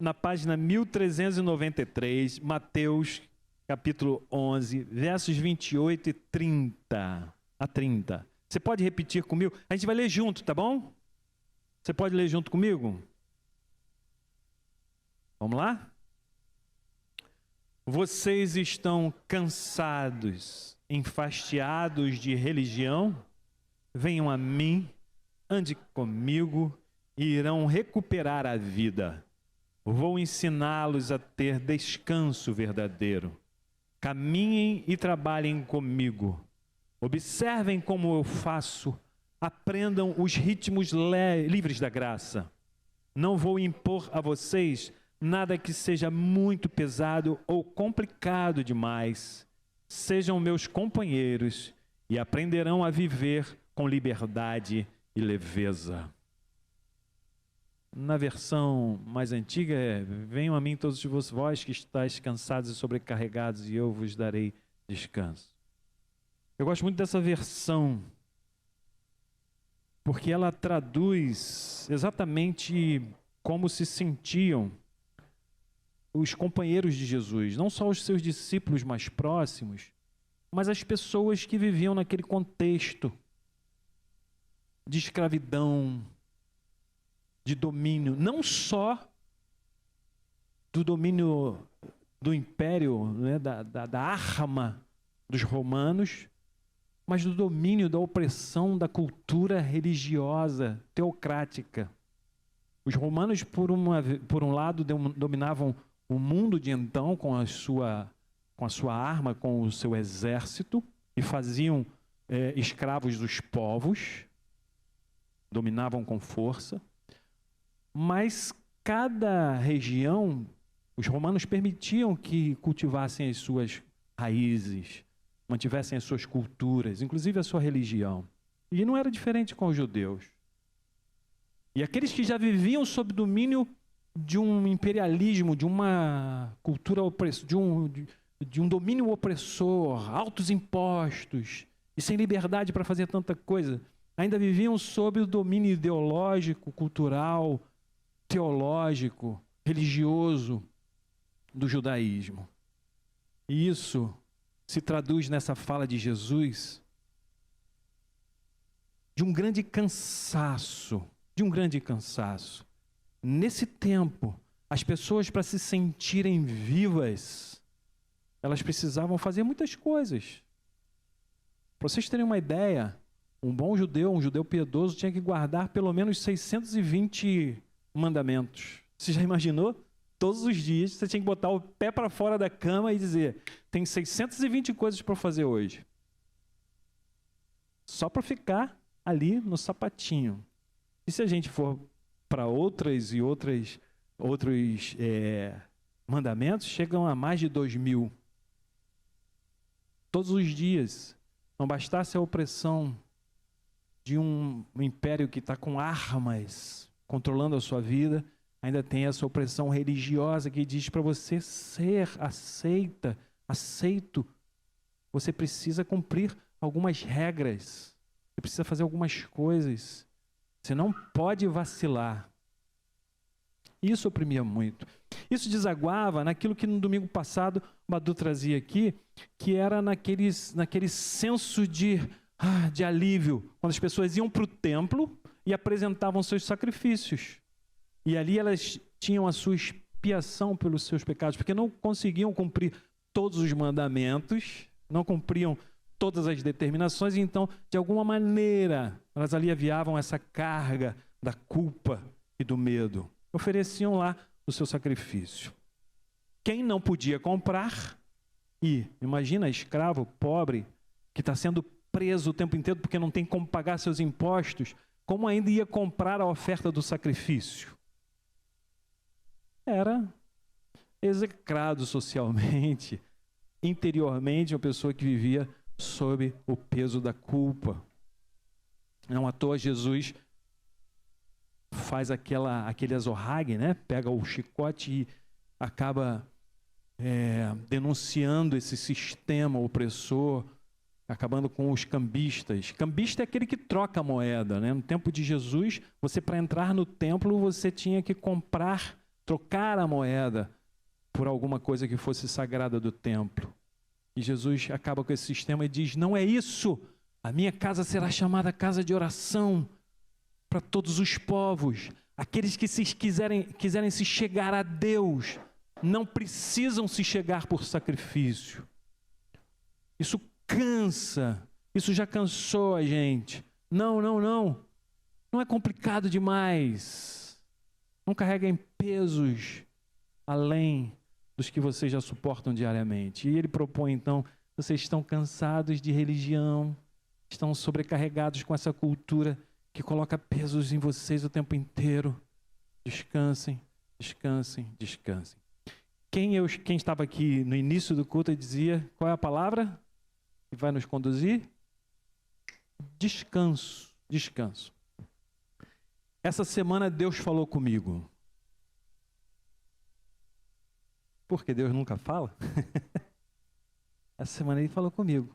na página 1393, Mateus, capítulo 11, versos 28 e 30 a 30. Você pode repetir comigo? A gente vai ler junto, tá bom? Você pode ler junto comigo? Vamos lá? Vocês estão cansados, enfastiados de religião? Venham a mim, ande comigo e irão recuperar a vida. Vou ensiná-los a ter descanso verdadeiro. Caminhem e trabalhem comigo. Observem como eu faço. Aprendam os ritmos livres da graça. Não vou impor a vocês nada que seja muito pesado ou complicado demais. Sejam meus companheiros e aprenderão a viver com liberdade e leveza. Na versão mais antiga venham a mim todos vós que estáis cansados e sobrecarregados e eu vos darei descanso. Eu gosto muito dessa versão, porque ela traduz exatamente como se sentiam os companheiros de Jesus, não só os seus discípulos mais próximos, mas as pessoas que viviam naquele contexto de escravidão, de domínio, não só do domínio do império, né, da arma dos romanos, mas do domínio da opressão da cultura religiosa teocrática. Os romanos, por um lado, dominavam o mundo de então com a sua arma, com o seu exército, e faziam escravos dos povos, dominavam com força. Mas cada região, os romanos permitiam que cultivassem as suas raízes, mantivessem as suas culturas, inclusive a sua religião. E não era diferente com os judeus. E aqueles que já viviam sob domínio de um imperialismo, de uma cultura opressora, de um domínio opressor, altos impostos, e sem liberdade para fazer tanta coisa, ainda viviam sob o domínio ideológico, cultural, teológico, religioso do judaísmo. E isso se traduz nessa fala de Jesus de um grande cansaço, Nesse tempo, as pessoas, para se sentirem vivas, elas precisavam fazer muitas coisas. Para vocês terem uma ideia, um judeu piedoso, tinha que guardar pelo menos 620 mandamentos. Você já imaginou? Todos os dias você tinha que botar o pé para fora da cama e dizer: tem 620 coisas para fazer hoje. Só para ficar ali no sapatinho. E se a gente for para outros mandamentos, chegam a mais de 2000. Todos os dias. Não bastasse a opressão de um império que está com armas controlando a sua vida, ainda tem essa opressão religiosa que diz para você ser aceito, você precisa cumprir algumas regras, você precisa fazer algumas coisas, você não pode vacilar. Isso oprimia muito. Isso desaguava naquilo que no domingo passado o Badu trazia aqui, que era naquele senso de alívio, quando as pessoas iam para o templo e apresentavam seus sacrifícios. E ali elas tinham a sua expiação pelos seus pecados, porque não conseguiam cumprir todos os mandamentos, não cumpriam todas as determinações, e então, de alguma maneira, elas aliviavam essa carga da culpa e do medo. Ofereciam lá o seu sacrifício. Quem não podia comprar, imagina escravo pobre que está sendo preso o tempo inteiro porque não tem como pagar seus impostos, como ainda ia comprar a oferta do sacrifício? Era execrado socialmente, interiormente, uma pessoa que vivia sob o peso da culpa. Não à toa Jesus faz aquele azorrague, né? Pega o chicote e acaba denunciando esse sistema opressor, acabando com os cambistas. Cambista é aquele que troca a moeda, né? No tempo de Jesus, você, para entrar no templo, você tinha que comprar trocar a moeda por alguma coisa que fosse sagrada do templo. E Jesus acaba com esse sistema e diz: não é isso, a minha casa será chamada casa de oração para todos os povos. Aqueles que quiserem se chegar a Deus, não precisam se chegar por sacrifício. Isso cansa, isso já cansou a gente. Não é complicado demais. Não carreguem pesos além dos que vocês já suportam diariamente. E ele propõe então: vocês estão cansados de religião, estão sobrecarregados com essa cultura que coloca pesos em vocês o tempo inteiro. Descansem, descansem, descansem. Quem estava aqui no início do culto dizia: qual é a palavra que vai nos conduzir? Descanso, descanso. Essa semana Deus falou comigo. Porque Deus nunca fala? Essa semana Ele falou comigo.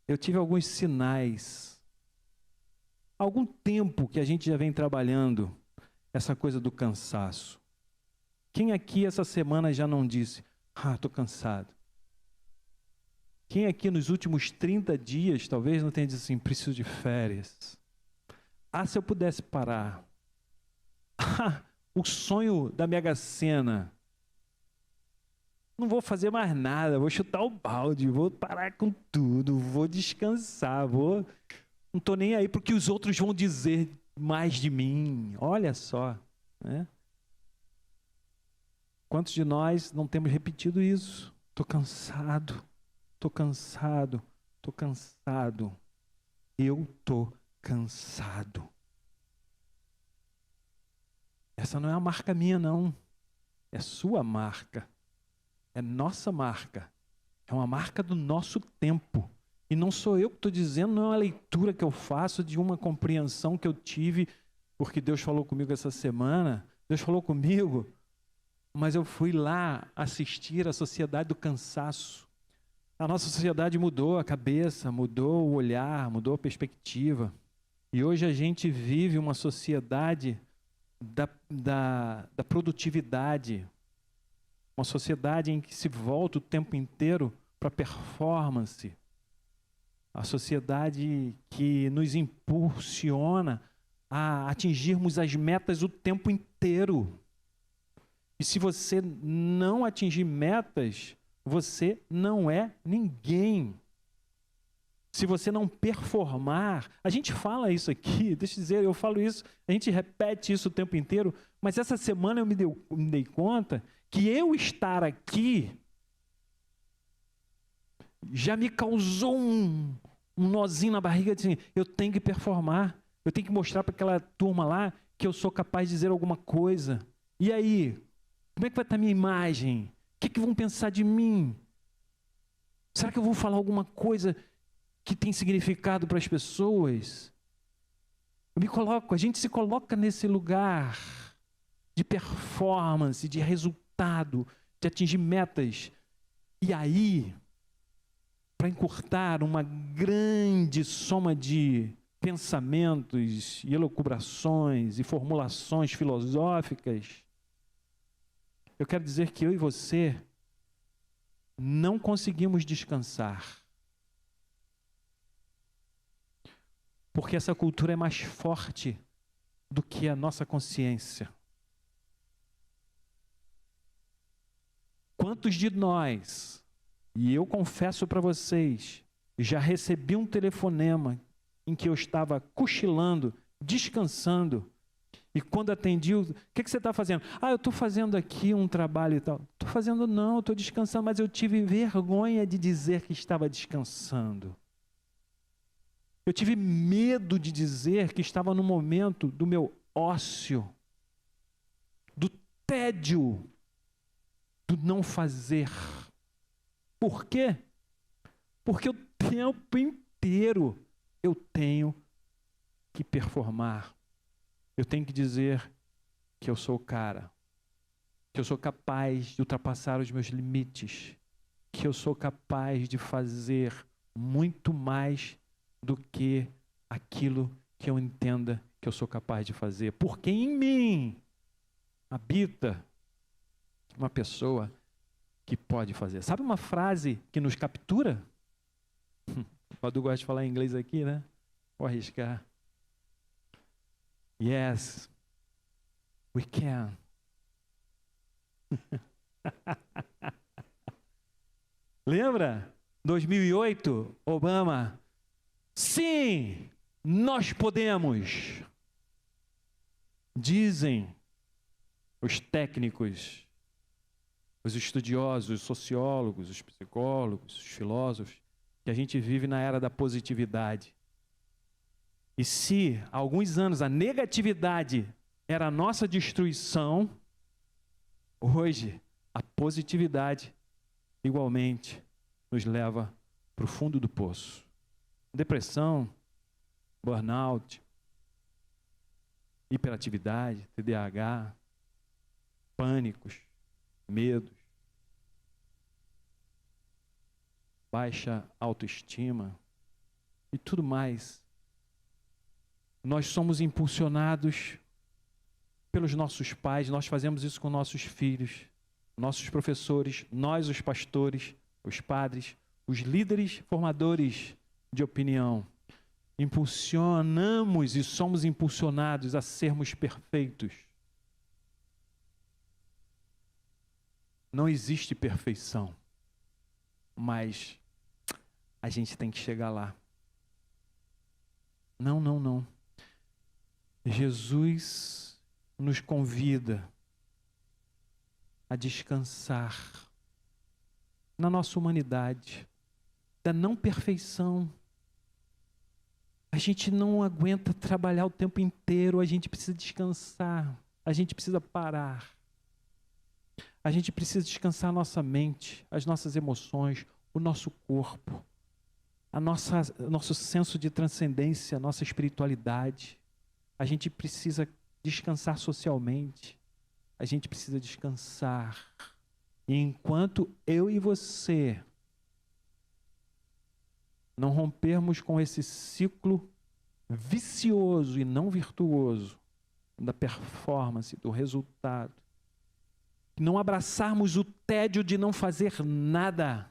Eu tive alguns sinais. Há algum tempo que a gente já vem trabalhando essa coisa do cansaço. Quem aqui essa semana já não disse: estou cansado? Quem aqui nos últimos 30 dias talvez não tenha dito assim: preciso de férias? Se eu pudesse parar. O sonho da Mega Sena. Não vou fazer mais nada, vou chutar o balde, vou parar com tudo, vou descansar, não estou nem aí porque os outros vão dizer mais de mim. Olha só, né? Quantos de nós não temos repetido isso? Estou cansado, estou cansado, estou cansado. Eu estou cansado. Essa não é a marca minha, não. É sua marca. É nossa marca. É uma marca do nosso tempo. E não sou eu que estou dizendo, não é uma leitura que eu faço de uma compreensão que eu tive, porque Deus falou comigo essa semana. Deus falou comigo, mas eu fui lá assistir a sociedade do cansaço. A nossa sociedade mudou a cabeça, mudou o olhar, mudou a perspectiva. E hoje a gente vive uma sociedade da produtividade. Uma sociedade em que se volta o tempo inteiro para performance. A sociedade que nos impulsiona a atingirmos as metas o tempo inteiro. E se você não atingir metas, você não é ninguém. Se você não performar, a gente fala isso aqui, deixa eu dizer, eu falo isso, a gente repete isso o tempo inteiro, mas essa semana eu me dei conta que eu estar aqui já me causou um nozinho na barriga, de assim, eu tenho que performar, eu tenho que mostrar para aquela turma lá que eu sou capaz de dizer alguma coisa. E aí, como é que vai estar a minha imagem? O que vão pensar de mim? Será que eu vou falar alguma coisa que tem significado para as pessoas? A gente se coloca nesse lugar de performance, de resultado, de atingir metas. E aí, para encurtar uma grande soma de pensamentos e elucubrações e formulações filosóficas, eu quero dizer que eu e você não conseguimos descansar. Porque essa cultura é mais forte do que a nossa consciência. Quantos de nós, e eu confesso para vocês, já recebi um telefonema em que eu estava cochilando, descansando, e quando atendi, o que você está fazendo? Eu estou fazendo aqui um trabalho e tal. Estou fazendo não, estou descansando, mas eu tive vergonha de dizer que estava descansando. Eu tive medo de dizer que estava no momento do meu ócio, do tédio, do não fazer. Por quê? Porque o tempo inteiro eu tenho que performar. Eu tenho que dizer que eu sou o cara, que eu sou capaz de ultrapassar os meus limites, que eu sou capaz de fazer muito mais do que aquilo que eu entenda que eu sou capaz de fazer. Porque em mim habita uma pessoa que pode fazer. Sabe uma frase que nos captura? O Padu gosta de falar em inglês aqui, né? Vou arriscar. Yes, we can. Lembra? 2008, Obama. Sim, nós podemos. Dizem os técnicos, os estudiosos, os sociólogos, os psicólogos, os filósofos, que a gente vive na era da positividade. E se há alguns anos a negatividade era a nossa destruição, hoje a positividade igualmente nos leva para o fundo do poço. Depressão, burnout, hiperatividade, TDAH, pânicos, medos, baixa autoestima e tudo mais. Nós somos impulsionados pelos nossos pais, nós fazemos isso com nossos filhos, nossos professores, nós os pastores, os padres, os líderes formadores de opinião. Impulsionamos e somos impulsionados a sermos perfeitos. Não existe perfeição, mas a gente tem que chegar lá. Não. Jesus nos convida a descansar na nossa humanidade, da não perfeição. A gente não aguenta trabalhar o tempo inteiro, a gente precisa descansar, a gente precisa parar. A gente precisa descansar a nossa mente, as nossas emoções, o nosso corpo, nosso senso de transcendência, a nossa espiritualidade. A gente precisa descansar socialmente, a gente precisa descansar. E enquanto eu e você não rompermos com esse ciclo vicioso e não virtuoso da performance, do resultado, não abraçarmos o tédio de não fazer nada,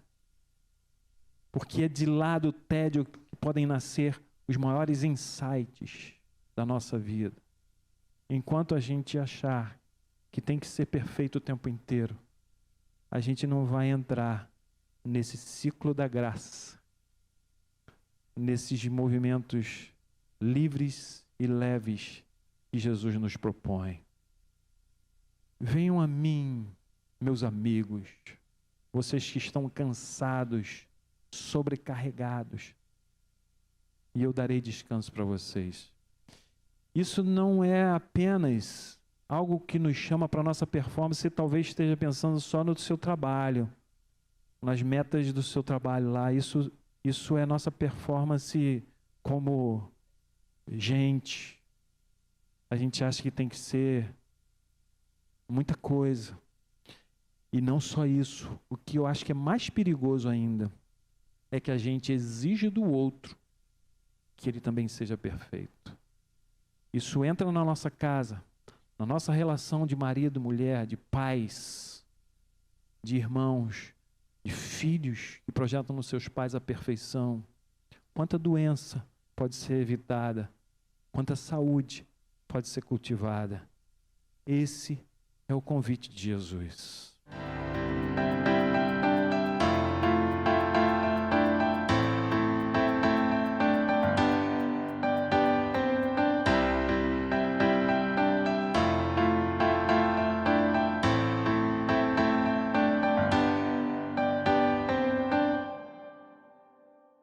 porque é de lá do tédio que podem nascer os maiores insights da nossa vida. Enquanto a gente achar que tem que ser perfeito o tempo inteiro, a gente não vai entrar nesse ciclo da graça, nesses movimentos livres e leves que Jesus nos propõe. Venham a mim, meus amigos, vocês que estão cansados, sobrecarregados, e eu darei descanso para vocês. Isso não é apenas algo que nos chama para a nossa performance. Você talvez esteja pensando só no seu trabalho, nas metas do seu trabalho lá. Isso é nossa performance como gente. A gente acha que tem que ser muita coisa. E não só isso. O que eu acho que é mais perigoso ainda é que a gente exige do outro que ele também seja perfeito. Isso entra na nossa casa, na nossa relação de marido, mulher, de pais, de irmãos, de filhos que projetam nos seus pais a perfeição. Quanta doença pode ser evitada, quanta saúde pode ser cultivada. Esse é o convite de Jesus.